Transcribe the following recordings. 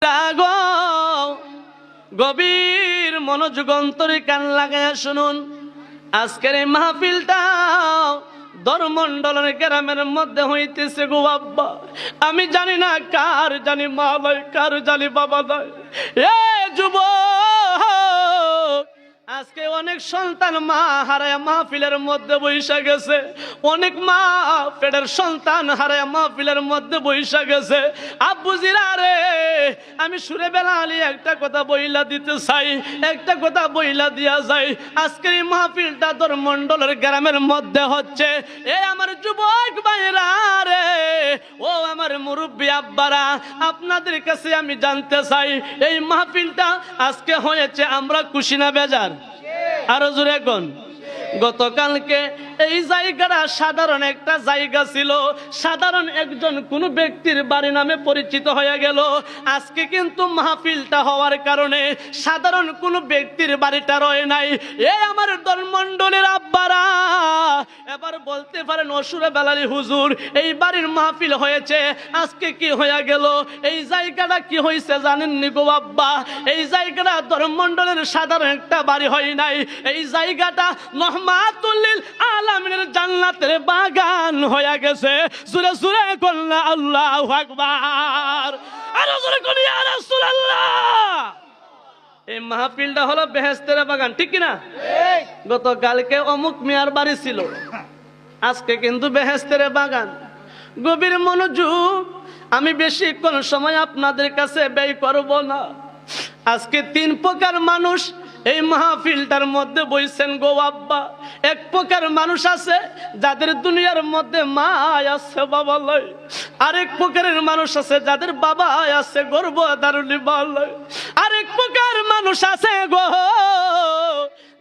রাগো গভীর মনোযোগ অন্তরে কান লাগায়া শুনুন। আজকের এই মাহফিলটা দরমন্ডলের গ্রামের মধ্যে হইতেছে গো আব্বা। আমি জানি না কার জানি মা নয়, কার জানি বাবা নয়। এ যুবক, আজকে অনেক সন্তান মা হারায় মাহফিলের মধ্যে বইসা গেছে। অনেক মা পেটের সন্তান হারায় মাহফিলের মধ্যে বইসা গেছে। আব্বুজিরা রে, আমি সুরে বেলালি একটা কথা বইলা দিতে চাই, একটা কথা বইলা দিয়া যাই। আজকের এই মাহফিলটা দরমন্ডলের গ্রামের মধ্যে হচ্ছে। এ আমার যুবক ভাইরা রে, ও আমার মুরব্বী আব্বারা, আপনাদের কাছে আমি জানতে চাই, এই মাহফিলটা আজকে হয়েছে, আমরা খুশি না বেজার? আরো জোরে কোন। গতকালকে এই জায়গাটা সাধারণ একটা জায়গা ছিল, সাধারণ একজন কোন ব্যক্তির বাড়ি নামে পরিচিত হয়ে গেল। আজকে কিন্তু মাহফিলটা হওয়ার কারণে সাধারণ কোন ব্যক্তির বাড়িটা রয়ে নাই। এই আমার দলমন্ডলের আব্বারা এবার বলতে পারেন, অসুরে বেলালি হুজুর, এই বাড়ির মাহফিল হয়েছে, আজকে কি হয়ে গেল? এই জায়গাটা কি হয়েছে জানেননি গো আব্বা? এই জায়গাটা দলমন্ডলের সাধারণ একটা বাড়ি হয় নাই, এই জায়গাটা রহমাতুল্লিল আলামিনের জান্নাতের বাগান হয়ে গেছে। জোরে জোরে কন্যা আল্লাহু আকবার, আরো জোরে করি ইয়া রাসূলুল্লাহ। এই মাহফিলটা হলো বেহেশতের বাগান, ঠিক কি না? গতকালকে অমুক মিয়ার বাড়ি ছিল, আজকে কিন্তু বেহেশতের বাগান। গভীর মনোযোগ, আমি বেশিক্ষণ সময় আপনাদের কাছে ব্যয় করব না। আজকে তিন প্রকার মানুষ এই মাহফিলটার মধ্যে বইছেন গো আব্বা। এক প্রকার মানুষ আছে যাদের দুনিয়ার মধ্যে মা আছে, বাবা লয়। আরেক প্রকারের মানুষ আছে যাদের বাবা আছে, গর্ভধারণী মা লয়। আরেক প্রকার মানুষ আছে গো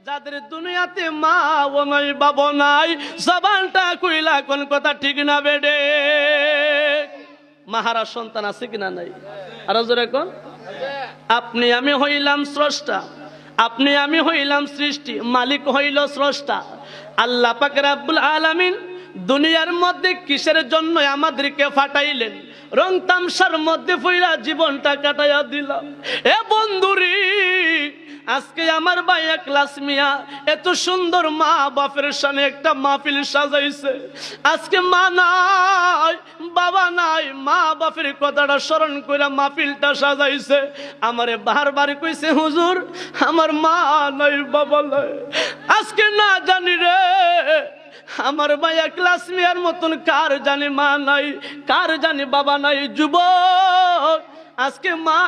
যাদের দুনিয়াতে মা ও নাই, বাবা নাই। জবানটা কইলা কোন কথা ঠিক না বেডে? মাহারা সন্তান আছে কিনা নাই? আরো জোরে কোন। আপনি আমি হইলাম স্রষ্টা, আপনি আমি হইলাম সৃষ্টি, মালিক হইল স্রষ্টা। আল্লাহ পাক রব্বুল আলামিন দুনিয়ার মধ্যে কিসের জন্য আমাদেরকে ফাটাইলেন? রং তামসার মধ্যে ফইরা জীবনটা কাটাইয়া দিলাম। এ বন্ধুরি, আজকে আমার ভাই একলাস মিয়া এত সুন্দর মা বাপের সামনে একটা মাহফিল সাজাইছে। আজকে মা নাই, বাবা নাই, মা বাপের কথাটা স্মরণ করে মাহফিলটা সাজাইছে। আমারে বারবার কইছে, হুজুর আমার মা নাই, বাবা নাই। আজকে না জানি রে আমার ভাই একলাস মিয়ার মতন কার জানি মা নাই, কার জানি বাবা নাই। যুবক, আজকে মা